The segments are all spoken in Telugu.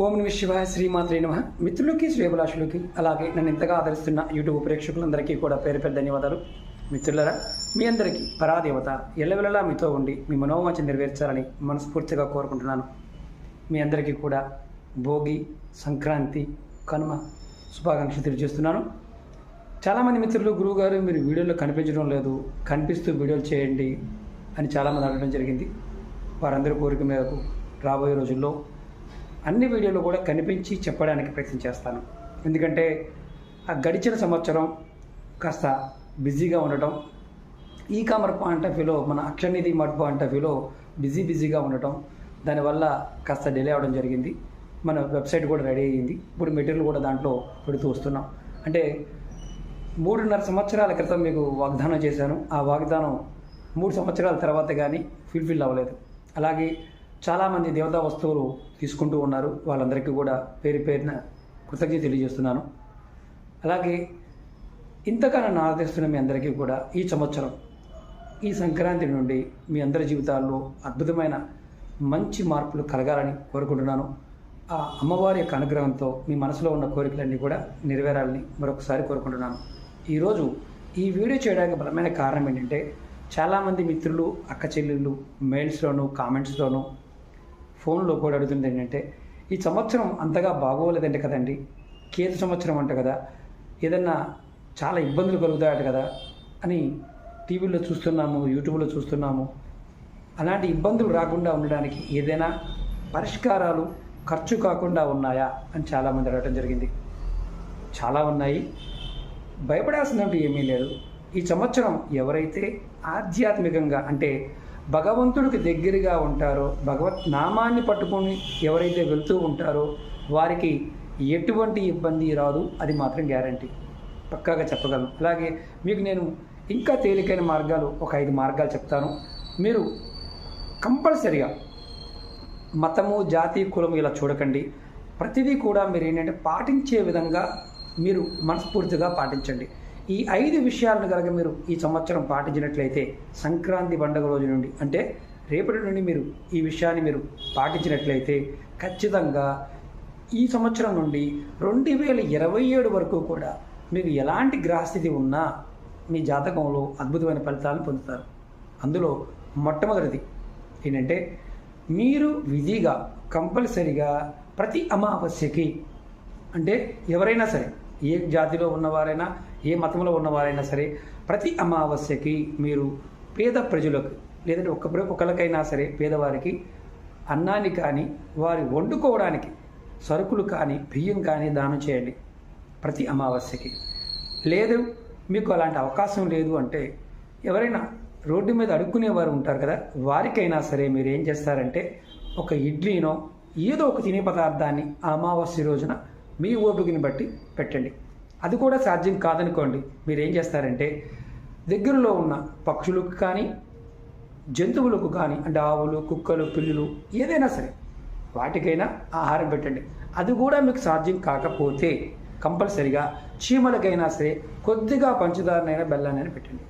ఓం నమః శివాయ శ్రీమాత్రే నమః. మిత్రులకి శ్రేయభిలాషులకి అలాగే నన్ను ఇంతగా ఆదరిస్తున్న యూట్యూబ్ ప్రేక్షకులందరికీ కూడా పేరు పేరు ధన్యవాదాలు. మిత్రులరా, మీ అందరికీ పరాదేవత ఎల్లవెల్లలా మీతో ఉండి మీ మనోవాంఛ నెరవేర్చాలని మనస్ఫూర్తిగా కోరుకుంటున్నాను. మీ అందరికీ కూడా భోగి, సంక్రాంతి, కనుమ శుభాకాంక్షలు తెలియజేస్తున్నాను. చాలామంది మిత్రులు, గురువుగారు మీరు వీడియోలో కనిపించడం లేదు, కనిపిస్తూ వీడియోలు చేయండి అని చాలామంది అడగడం జరిగింది. వారందరి కోరిక మేరకు రాబోయే రోజుల్లో అన్ని వీడియోలు కూడా కనిపించి చెప్పడానికి ప్రయత్నం చేస్తాను. ఎందుకంటే ఆ గడిచిన సంవత్సరం కాస్త బిజీగా ఉండటం, కామర్ పాయింట్ ఆఫ్ వ్యూలో మన అక్షరనిధి మడ్ పాయింట్ ఆఫ్ వ్యూలో బిజీగా ఉండటం, దానివల్ల కాస్త డిలే అవ్వడం జరిగింది. మన వెబ్సైట్ కూడా రెడీ అయ్యింది. ఇప్పుడు మెటీరియల్ కూడా దాంట్లో పెడుతూ వస్తున్నాం. అంటే 3.5 సంవత్సరాల క్రితం మీకు వాగ్దానం చేశాను. ఆ వాగ్దానం 3 సంవత్సరాల తర్వాత కానీ ఫుల్ఫిల్ అవ్వలేదు. అలాగే చాలామంది దేవతా వస్తువులు తీసుకుంటూ ఉన్నారు. వాళ్ళందరికీ కూడా పేరు పేరున కృతజ్ఞత తెలియజేస్తున్నాను. అలాగే ఇంతగా నన్ను ఆరాధిస్తున్న మీ అందరికీ కూడా ఈ సంవత్సరం, ఈ సంక్రాంతి నుండి మీ అందరి జీవితాల్లో అద్భుతమైన మంచి మార్పులు కలగాలని కోరుకుంటున్నాను. ఆ అమ్మవారి యొక్క అనుగ్రహంతో మీ మనసులో ఉన్న కోరికలన్నీ కూడా నెరవేరాలని మరొకసారి కోరుకుంటున్నాను. ఈరోజు ఈ వీడియో చేయడానికి బలమైన కారణం ఏంటంటే, చాలామంది మిత్రులు, అక్క చెల్లెళ్ళు మెయిల్స్లోను, కామెంట్స్లోను, ఫోన్లో కూడా అడుగుతుంది ఏంటంటే, ఈ సంవత్సరం అంతగా బాగోలేదంటే కదండి, కేతు సంవత్సరం అంట కదా, ఏదన్నా చాలా ఇబ్బందులు కలుగుతాయట కదా అని టీవీలో చూస్తున్నాము, యూట్యూబ్లో చూస్తున్నాము. అలాంటి ఇబ్బందులు రాకుండా ఉండడానికి ఏదైనా పరిష్కారాలు ఖర్చు కాకుండా ఉన్నాయా అని చాలామంది అడగడం జరిగింది. చాలా ఉన్నాయి. భయపడాల్సినట్టు ఏమీ లేదు. ఈ సంవత్సరం ఎవరైతే ఆధ్యాత్మికంగా అంటే భగవంతుడికి దగ్గరగా ఉంటారో, భగవత్ నామాన్ని పట్టుకొని ఎవరైతే వెళ్తూ ఉంటారో వారికి ఎటువంటి ఇబ్బంది రాదు. అది మాత్రం గ్యారంటీ, పక్కాగా చెప్పగలను. అలాగే మీకు నేను ఇంకా తేలికైన మార్గాలు ఒక 5 మార్గాలు చెప్తాను. మీరు కంపల్సరిగా మతము, జాతి, కులం ఇలా చూడకండి. ప్రతిదీ కూడా మీరు ఏంటంటే పాటించే విధంగా మీరు మనస్ఫూర్తిగా పాటించండి. ఈ 5 విషయాలను కనుక మీరు ఈ సంవత్సరం పాటించినట్లయితే, సంక్రాంతి పండుగ రోజు నుండి అంటే రేపటి నుండి మీరు ఈ విషయాన్ని మీరు పాటించినట్లయితే ఖచ్చితంగా ఈ సంవత్సరం నుండి 2027 వరకు కూడా మీకు ఎలాంటి గ్రహస్థితి ఉన్నా మీ జాతకంలో అద్భుతమైన ఫలితాలను పొందుతారు. అందులో మొట్టమొదటిది ఏంటంటే, మీరు విధిగా కంపల్సరిగా ప్రతి అమావాస్యకి, అంటే ఎవరైనా సరే, ఏ జాతిలో ఉన్నవారైనా, ఏ మతంలో ఉన్నవారైనా సరే, ప్రతి అమావాస్యకి మీరు పేద ప్రజలకు, లేదంటే ఒకరికైనా సరే పేదవారికి అన్నాన్ని కానీ, వారి వండుకోవడానికి సరుకులు కానీ, బియ్యం కానీ దానం చేయండి ప్రతి అమావాస్యకి. లేదు మీకు అలాంటి అవకాశం లేదు అంటే, ఎవరైనా రోడ్డు మీద అడుక్కునేవారు ఉంటారు కదా, వారికైనా సరే మీరు ఏం చేస్తారంటే, ఒక ఇడ్లీనో ఏదో ఒక తినే పదార్థాన్ని ఆ అమావాస్య రోజున మీ ఓపికని బట్టి పెట్టండి. అది కూడా సాధ్యం కాదనుకోండి, మీరు ఏం చేస్తారంటే దగ్గరలో ఉన్న పక్షులకు కానీ, జంతువులకు కానీ, అంటే ఆవులు, కుక్కలు, పిల్లులు ఏదైనా సరే వాటికైనా ఆహారం పెట్టండి. అది కూడా మీకు సాధ్యం కాకపోతే కంపల్సరిగా చీమలకైనా సరే కొద్దిగా పంచదారనైనా, బెల్లానైనా పెట్టండి.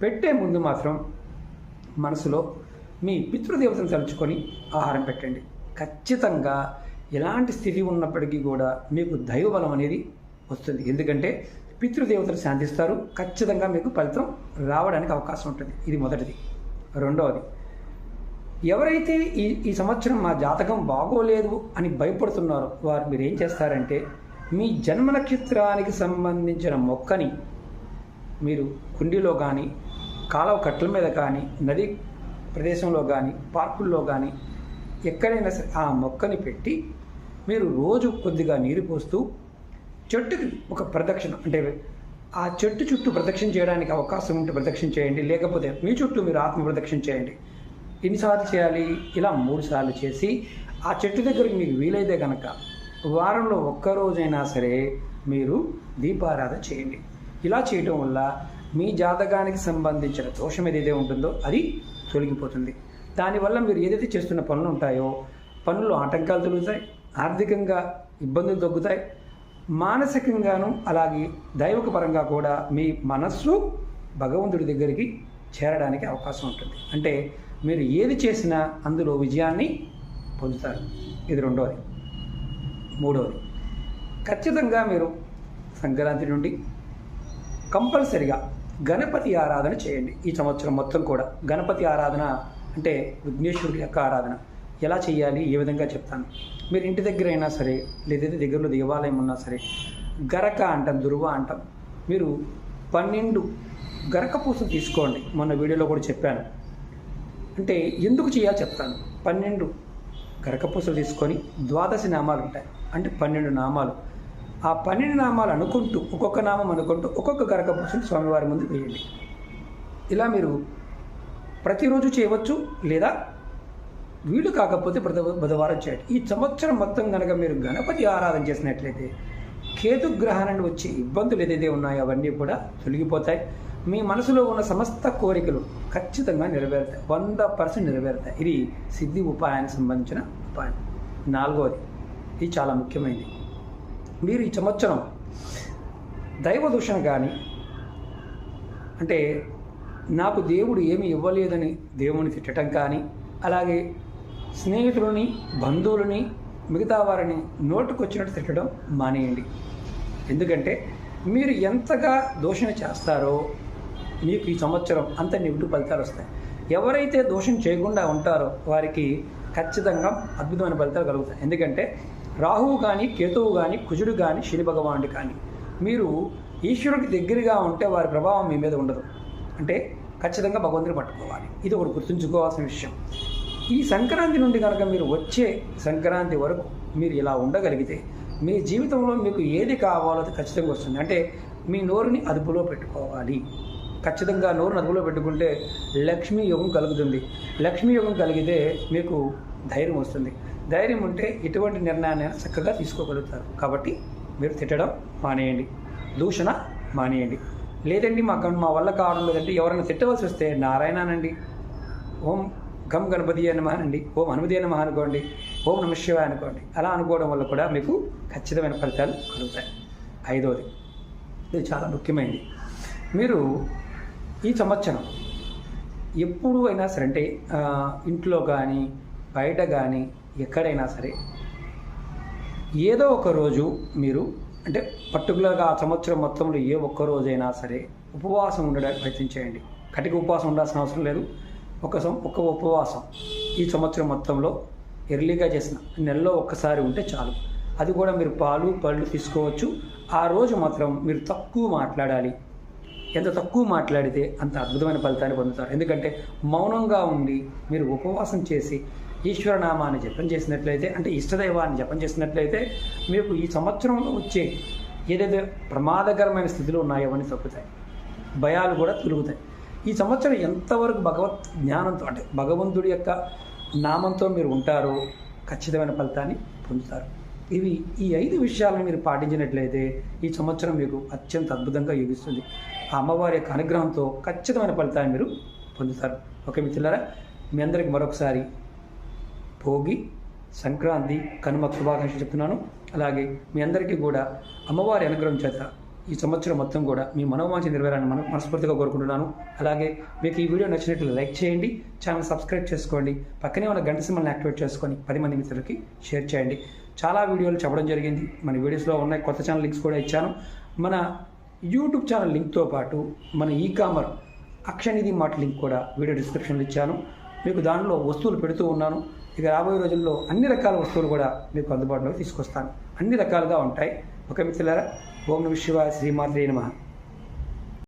పెట్టే ముందు మాత్రం మనసులో మీ పితృదేవతను తలుచుకొని ఆహారం పెట్టండి. ఖచ్చితంగా ఎలాంటి స్థితి ఉన్నప్పటికీ కూడా మీకు దైవబలం అనేది వస్తుంది. ఎందుకంటే పితృదేవతలు శాంతిస్తారు. ఖచ్చితంగా మీకు ఫలితం రావడానికి అవకాశం ఉంటుంది. ఇది మొదటిది. రెండవది, ఎవరైతే ఈ సంవత్సరం మా జాతకం బాగోలేదు అని భయపడుతున్నారో వారు మీరు ఏం చేస్తారంటే, మీ జన్మ నక్షత్రానికి సంబంధించిన మొక్కని మీరు కుండీలో కానీ, కాలువ కట్టల మీద కానీ, నది ప్రదేశంలో కానీ, పార్కుల్లో కానీ ఎక్కడైనా సరే ఆ మొక్కని పెట్టి మీరు రోజు కొద్దిగా నీరు పోస్తూ చెట్టుకి ఒక ప్రదక్షిణ, అంటే ఆ చెట్టు చుట్టూ ప్రదక్షిణ చేయడానికి అవకాశం ఉంటే ప్రదక్షిణ చేయండి. లేకపోతే మీ చుట్టూ మీరు ఆత్మ ప్రదక్షిణ చేయండి. ఎన్నిసార్లు చేయాలి? ఇలా 3 సార్లు చేసి ఆ చెట్టు దగ్గరికి మీకు వీలైతే కనుక వారంలో ఒక్కరోజైనా సరే మీరు దీపారాధన చేయండి. ఇలా చేయడం వల్ల మీ జాతకానికి సంబంధించిన దోషం ఏదైతే ఉంటుందో అది తొలగిపోతుంది. దానివల్ల మీరు ఏదైతే చేస్తున్న పనులు ఉంటాయో పనుల్లో ఆటంకాలు తొలుగుతాయి, ఆర్థికంగా ఇబ్బందులు తగ్గుతాయి, మానసికంగాను అలాగే దైవిక పరంగా కూడా మీ మనస్సు భగవంతుడి దగ్గరికి చేరడానికి అవకాశం ఉంటుంది. అంటే మీరు ఏది చేసినా అందులో విజయాన్ని పొందుతారు. ఇది రెండవది. మూడవది, ఖచ్చితంగా మీరు సంక్రాంతి నుండి కంపల్సరిగా గణపతి ఆరాధన చేయండి. ఈ సంవత్సరం మొత్తం కూడా గణపతి ఆరాధన అంటే విఘ్నేశ్వరుడి యొక్క ఆరాధన ఎలా చేయాలి, ఏ విధంగా చెప్తాను. మీరు ఇంటి దగ్గర అయినా సరే, లేదంటే దగ్గరలో దేవాలయం ఉన్నా సరే, గరక అంటాం, దుర్వ అంటాం. మీరు 12 గరక పూసలు తీసుకోండి. మొన్న వీడియోలో కూడా చెప్పాను. అంటే ఎందుకు చేయాలో చెప్తాను. 12 గరక పూసలు తీసుకొని 12 నామాలు ఉంటాయి, అంటే 12 నామాలు. ఆ 12 నామాలు అనుకుంటూ, ఒక్కొక్క నామం అనుకుంటూ ఒక్కొక్క గరక పూసలు స్వామివారి ముందు వేయండి. ఇలా మీరు ప్రతిరోజు చేయవచ్చు, లేదా వీలు కాకపోతే ప్రతి బుధవారం చేయండి. ఈ సంవత్సరం మొత్తం కనుక మీరు గణపతి ఆరాధన చేసినట్లయితే కేతుగ్రహాన్ని వచ్చే ఇబ్బందులు ఏదైతే ఉన్నాయో అవన్నీ కూడా తొలగిపోతాయి. మీ మనసులో ఉన్న సమస్త కోరికలు ఖచ్చితంగా నెరవేరుతాయి, 100% నెరవేరుతాయి. ఇది సిద్ధి ఉపాయానికి సంబంధించిన ఉపాయం. 4వది, ఇది చాలా ముఖ్యమైనది. మీరు ఈ సంవత్సరం దైవ దూషణ కానీ, అంటే నాకు దేవుడు ఏమి ఇవ్వలేదని దేవుని తిట్టడం కానీ, అలాగే స్నేహితులని, బంధువులని, మిగతా వారిని నోటుకొచ్చినట్టు తిట్టడం మానేయండి. ఎందుకంటే మీరు ఎంతగా దూషణ చేస్తారో మీకు ఈ సంవత్సరం అంత నెగిటివ్ ఫలితాలు వస్తాయి. ఎవరైతే దోషం చేయకుండా ఉంటారో వారికి ఖచ్చితంగా అద్భుతమైన ఫలితాలు కలుగుతాయి. ఎందుకంటే రాహువు కానీ, కేతువు కానీ, కుజుడు కానీ, శని భగవానుడు కానీ, మీరు ఈశ్వరుడికి దగ్గరగా ఉంటే వారి ప్రభావం మీ మీద ఉండదు. అంటే ఖచ్చితంగా భగవంతుని పట్టుకోవాలి. ఇది ఒకటి గుర్తుంచుకోవాల్సిన విషయం. ఈ సంక్రాంతి నుండి కనుక మీరు వచ్చే సంక్రాంతి వరకు మీరు ఇలా ఉండగలిగితే మీ జీవితంలో మీకు ఏది కావాలో అది ఖచ్చితంగా వస్తుంది. అంటే మీ నోరుని అదుపులో పెట్టుకోవాలి. ఖచ్చితంగా నోరుని అదుపులో పెట్టుకుంటే లక్ష్మీ యోగం కలుగుతుంది. లక్ష్మీ యోగం కలిగితే మీకు ధైర్యం వస్తుంది. ధైర్యం ఉంటే ఎటువంటి నిర్ణయాన్ని చక్కగా తీసుకోగలుగుతారు. కాబట్టి మీరు తిట్టడం మానేయండి, దూషణ మానేయండి. లేదండి మా వల్ల కావడం లేదంటే ఎవరైనా తిట్టవలసి వస్తే నారాయణానండి, ఓం గం గణపతి అని మహానండి, ఓం హనుమతి అని మహా అనుకోండి, ఓం నమ శివాయ అనుకోండి. అలా అనుకోవడం వల్ల కూడా మీకు ఖచ్చితమైన ఫలితాలు కలుగుతాయి. 5వది, ఇది చాలా ముఖ్యమైనది. మీరు ఈ సంవత్సరం ఎప్పుడు అయినా సరే, అంటే ఇంట్లో కానీ బయట కానీ ఎక్కడైనా సరే, ఏదో ఒక రోజు మీరు, అంటే పర్టికులర్గా ఆ సంవత్సరం మొత్తంలో ఏ ఒక్క రోజైనా సరే ఉపవాసం ఉండడానికి ప్రయత్నించేయండి. కటిక ఉపవాసం ఉండాల్సిన అవసరం లేదు. ఒక ఉపవాసం ఈ సంవత్సరం మొత్తంలో ఎర్లీగా చేసిన నెలలో ఒక్కసారి ఉంటే చాలు. అది కూడా మీరు పాలు పళ్ళు తీసుకోవచ్చు. ఆ రోజు మాత్రం మీరు తక్కువ మాట్లాడాలి. ఎంత తక్కువ మాట్లాడితే అంత అద్భుతమైన ఫలితాన్ని పొందుతారు. ఎందుకంటే మౌనంగా ఉండి మీరు ఉపవాసం చేసి ఈశ్వరనామాన్ని జపం చేసినట్లయితే, అంటే ఇష్టదైవాన్ని జపం చేసినట్లయితే మీకు ఈ సంవత్సరంలో వచ్చే ఏదైతే ప్రమాదకరమైన స్థితిలో ఉన్నాయో అవన్నీ తగ్గుతాయి, భయాలు కూడా తొలుగుతాయి. ఈ సంవత్సరం ఎంతవరకు భగవత్ జ్ఞానంతో, అంటే భగవంతుడి యొక్క నామంతో మీరు ఉంటారో ఖచ్చితమైన ఫలితాన్ని పొందుతారు. ఈ 5 విషయాలను మీరు పాటించినట్లయితే ఈ సంవత్సరం మీకు అత్యంత అద్భుతంగా యోగిస్తుంది. ఆ అమ్మవారి యొక్క అనుగ్రహంతో ఖచ్చితమైన ఫలితాన్ని మీరు పొందుతారు. ఓకే మిత్రులారా, మీ అందరికి మరొకసారి భోగి, సంక్రాంతి, కనుమ శుభాకాంక్షలు చెప్తున్నాను. అలాగే మీ అందరికీ కూడా అమ్మవారి అనుగ్రహం చేత ఈ సంవత్సరం మొత్తం కూడా మీ మనోవాంఛ నెరవేరాలని మనస్ఫూర్తిగా కోరుకుంటున్నాను. అలాగే మీకు ఈ వీడియో నచ్చినట్లు లైక్ చేయండి, ఛానల్ సబ్స్క్రైబ్ చేసుకోండి, పక్కనే ఉన్న గంట సింబల్ని యాక్టివేట్ చేసుకొని 10 మంది మిత్రులకి షేర్ చేయండి. చాలా వీడియోలు చెప్పడం జరిగింది, మన వీడియోస్లో ఉన్నాయి. కొత్త ఛానల్ లింక్స్ కూడా ఇచ్చాను. మన యూట్యూబ్ ఛానల్ లింక్తో పాటు మన ఈకామర్ అక్షనిధి మార్ట్ లింక్ కూడా వీడియో డిస్క్రిప్షన్లో ఇచ్చాను. మీకు దానిలో వస్తువులు పెడుతూ ఉన్నాను. ఇక రాబోయే రోజుల్లో అన్ని రకాల వస్తువులు కూడా మీకు అందుబాటులోకి తీసుకొస్తాను. అన్ని రకాలుగా ఉంటాయి. ఓకే మిత్రులారా, ఓం నమః శివాయ, శ్రీమాత్రే నమః.